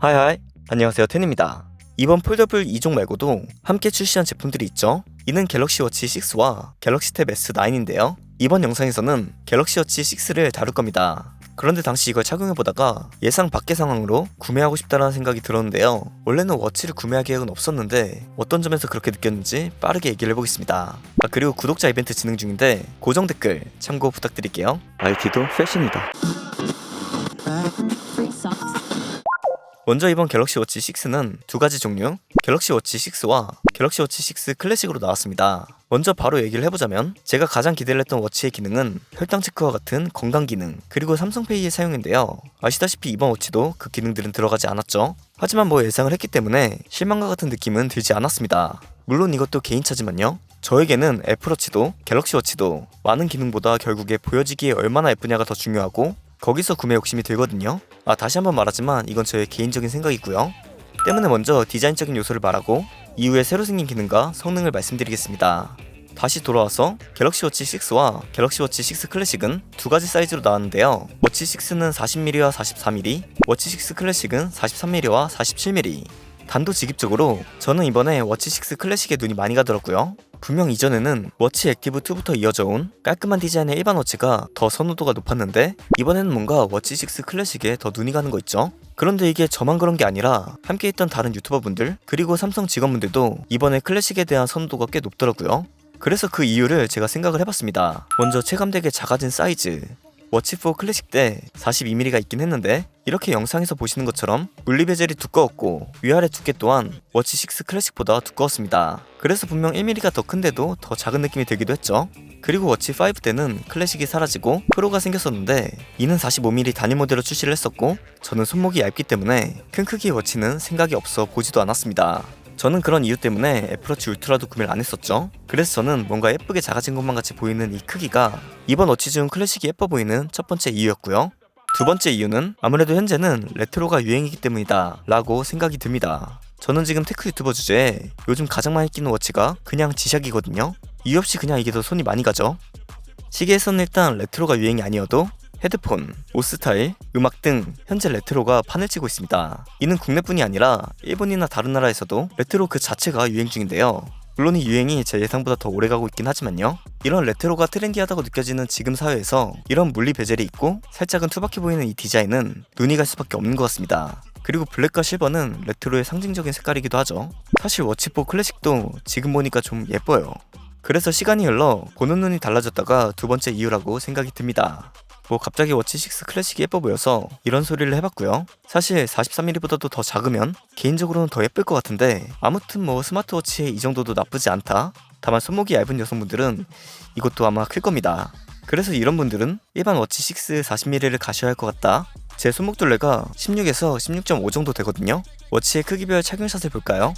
하이하이, 안녕하세요, 텐입니다. 이번 폴더블 2종 말고도 함께 출시한 제품들이 있죠. 이는 갤럭시 워치 6와 갤럭시 탭 S9인데요. 이번 영상에서는 갤럭시 워치 6를 다룰 겁니다. 그런데 당시 이걸 착용해보다가 예상 밖의 상황으로 구매하고 싶다는 생각이 들었는데요. 원래는 워치를 구매할 계획은 없었는데 어떤 점에서 그렇게 느꼈는지 빠르게 얘기를 해보겠습니다. 그리고 구독자 이벤트 진행 중인데 고정 댓글 참고 부탁드릴게요. IT도 패션이다. 먼저 이번 갤럭시 워치 6는 두 가지 종류, 갤럭시 워치 6와 갤럭시 워치 6 클래식으로 나왔습니다. 먼저 바로 얘기를 해보자면 제가 가장 기대를 했던 워치의 기능은 혈당 체크와 같은 건강 기능, 그리고 삼성페이의 사용인데요. 아시다시피 이번 워치도 그 기능들은 들어가지 않았죠. 하지만 예상을 했기 때문에 실망과 같은 느낌은 들지 않았습니다. 물론 이것도 개인차지만요. 저에게는 애플워치도 갤럭시 워치도 많은 기능보다 결국에 보여지기에 얼마나 예쁘냐가 더 중요하고 거기서 구매 욕심이 들거든요. 다시 한번 말하지만 이건 저의 개인적인 생각이고요. 때문에 먼저 디자인적인 요소를 말하고 이후에 새로 생긴 기능과 성능을 말씀드리겠습니다. 다시 돌아와서 갤럭시 워치 6와 갤럭시 워치 6 클래식은 두 가지 사이즈로 나왔는데요. 워치 6는 40mm와 44mm, 워치 6 클래식은 43mm와 47mm. 단도직입적으로 저는 이번에 워치 6 클래식에 눈이 많이 가더라고요. 분명 이전에는 워치 액티브 2부터 이어져 온 깔끔한 디자인의 일반 워치가 더 선호도가 높았는데 이번에는 뭔가 워치 6 클래식에 더 눈이 가는 거 있죠? 그런데 이게 저만 그런 게 아니라 함께 있던 다른 유튜버분들 그리고 삼성 직원분들도 이번에 클래식에 대한 선호도가 꽤 높더라고요. 그래서 그 이유를 제가 생각을 해봤습니다. 먼저 체감되게 작아진 사이즈. 워치 4 클래식 때 42mm가 있긴 했는데 이렇게 영상에서 보시는 것처럼 물리 베젤이 두꺼웠고 위아래 두께 또한 워치 6 클래식보다 두꺼웠습니다. 그래서 분명 1mm가 더 큰데도 더 작은 느낌이 들기도 했죠. 그리고 워치 5 때는 클래식이 사라지고 프로가 생겼었는데 이는 45mm 단일 모델로 출시를 했었고 저는 손목이 얇기 때문에 큰 크기의 워치는 생각이 없어 보지도 않았습니다. 저는 그런 이유 때문에 애플워치 울트라도 구매를 안 했었죠. 그래서 저는 뭔가 예쁘게 작아진 것만 같이 보이는 이 크기가 이번 워치 중 클래식이 예뻐 보이는 첫 번째 이유였고요. 두 번째 이유는 아무래도 현재는 레트로가 유행이기 때문이다 라고 생각이 듭니다. 저는 지금 테크 유튜버 주제에 요즘 가장 많이 끼는 워치가 그냥 지샥이거든요. 이유 없이 그냥 이게 더 손이 많이 가죠. 시계에서는 일단 레트로가 유행이 아니어도 헤드폰, 옷 스타일, 음악 등 현재 레트로가 판을 치고 있습니다. 이는 국내뿐이 아니라 일본이나 다른 나라에서도 레트로 그 자체가 유행 중인데요. 물론 이 유행이 제 예상보다 더 오래가고 있긴 하지만요. 이런 레트로가 트렌디하다고 느껴지는 지금 사회에서 이런 물리 베젤이 있고 살짝은 투박해 보이는 이 디자인은 눈이 갈 수밖에 없는 것 같습니다. 그리고 블랙과 실버는 레트로의 상징적인 색깔이기도 하죠. 사실 워치4 클래식도 지금 보니까 좀 예뻐요. 그래서 시간이 흘러 보는 눈이 달라졌다가 두 번째 이유라고 생각이 듭니다. 갑자기 워치 6 클래식이 예뻐 보여서 이런 소리를 해봤고요. 사실 43mm보다도 더 작으면 개인적으로는 더 예쁠 것 같은데 아무튼 스마트워치에 이 정도도 나쁘지 않다. 다만 손목이 얇은 여성분들은 이것도 아마 클 겁니다. 그래서 이런 분들은 일반 워치 6 40mm를 가셔야 할 것 같다. 제 손목 둘레가 16에서 16.5 정도 되거든요. 워치의 크기별 착용샷을 볼까요?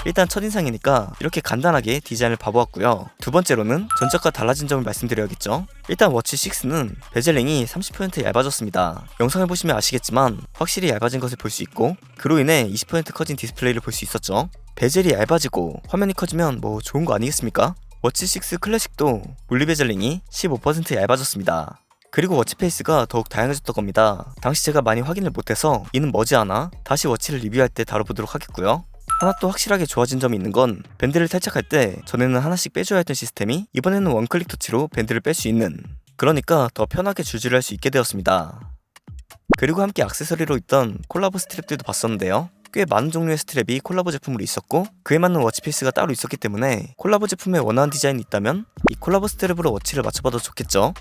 일단 첫인상이니까 이렇게 간단하게 디자인을 봐보았고요. 두 번째로는 전작과 달라진 점을 말씀드려야겠죠. 일단 워치 6는 베젤링이 30% 얇아졌습니다. 영상을 보시면 아시겠지만 확실히 얇아진 것을 볼 수 있고 그로 인해 20% 커진 디스플레이를 볼 수 있었죠. 베젤이 얇아지고 화면이 커지면 좋은 거 아니겠습니까? 워치 6 클래식도 물리 베젤링이 15% 얇아졌습니다. 그리고 워치 페이스가 더욱 다양해졌던 겁니다. 당시 제가 많이 확인을 못해서 이는 머지않아 다시 워치를 리뷰할 때 다뤄보도록 하겠고요. 하나 또 확실하게 좋아진 점이 있는 건 밴드를 탈착할 때 전에는 하나씩 빼줘야 했던 시스템이 이번에는 원클릭 터치로 밴드를 뺄 수 있는, 그러니까 더 편하게 줄줄이 할 수 있게 되었습니다. 그리고 함께 액세서리로 있던 콜라보 스트랩들도 봤었는데요. 꽤 많은 종류의 스트랩이 콜라보 제품으로 있었고 그에 맞는 워치 페이스가 따로 있었기 때문에 콜라보 제품에 원하는 디자인이 있다면 이 콜라보 스트랩으로 워치를 맞춰봐도 좋겠죠.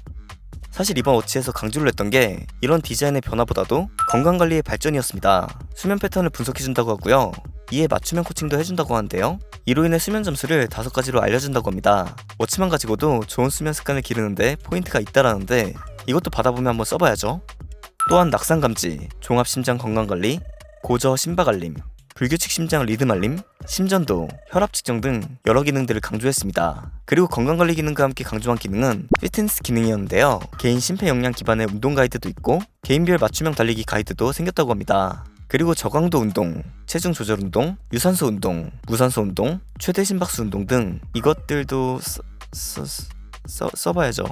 사실 이번 워치에서 강조를 했던 게 이런 디자인의 변화보다도 건강관리의 발전이었습니다. 수면 패턴을 분석해준다고 하고요. 이에 맞춤형 코칭도 해준다고 하는데요. 이로 인해 수면 점수를 5가지로 알려준다고 합니다. 워치만 가지고도 좋은 수면 습관을 기르는데 포인트가 있다라는데 이것도 받아보면 한번 써봐야죠. 또한 낙상 감지, 종합 심장 건강 관리, 고저 심박 알림, 불규칙 심장 리듬 알림, 심전도, 혈압 측정 등 여러 기능들을 강조했습니다. 그리고 건강관리 기능과 함께 강조한 기능은 피트니스 기능이었는데요. 개인 심폐역량 기반의 운동 가이드도 있고 개인별 맞춤형 달리기 가이드도 생겼다고 합니다. 그리고 저강도 운동, 체중 조절 운동, 유산소 운동, 무산소 운동, 최대 심박수 운동 등 이것들도 써봐야죠.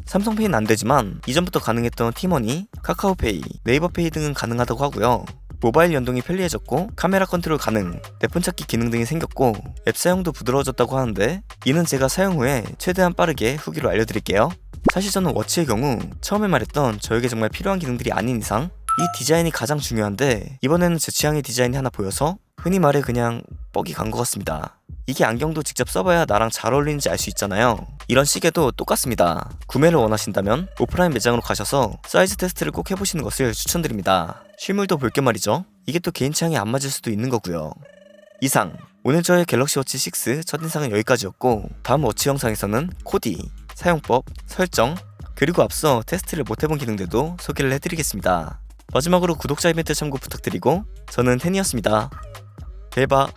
삼성페이는 안되지만 이전부터 가능했던 티머니, 카카오페이, 네이버페이 등은 가능하다고 하고요. 모바일 연동이 편리해졌고 카메라 컨트롤 가능, 내 폰 찾기 기능 등이 생겼고 앱 사용도 부드러워졌다고 하는데 이는 제가 사용 후에 최대한 빠르게 후기로 알려드릴게요. 사실 저는 워치의 경우 처음에 말했던 저에게 정말 필요한 기능들이 아닌 이상 이 디자인이 가장 중요한데 이번에는 제 취향의 디자인이 하나 보여서 흔히 말해 그냥 뻑이 간 것 같습니다. 이게 안경도 직접 써봐야 나랑 잘 어울리는지 알 수 있잖아요. 이런 시계도 똑같습니다. 구매를 원하신다면 오프라인 매장으로 가셔서 사이즈 테스트를 꼭 해보시는 것을 추천드립니다. 실물도 볼 겸 말이죠. 이게 또 개인 취향이 안 맞을 수도 있는 거고요. 이상 오늘 저의 갤럭시 워치 6 첫인상은 여기까지였고 다음 워치 영상에서는 코디, 사용법, 설정, 그리고 앞서 테스트를 못해본 기능들도 소개를 해드리겠습니다. 마지막으로 구독자 이벤트 참고 부탁드리고 저는 텐이었습니다. 대박.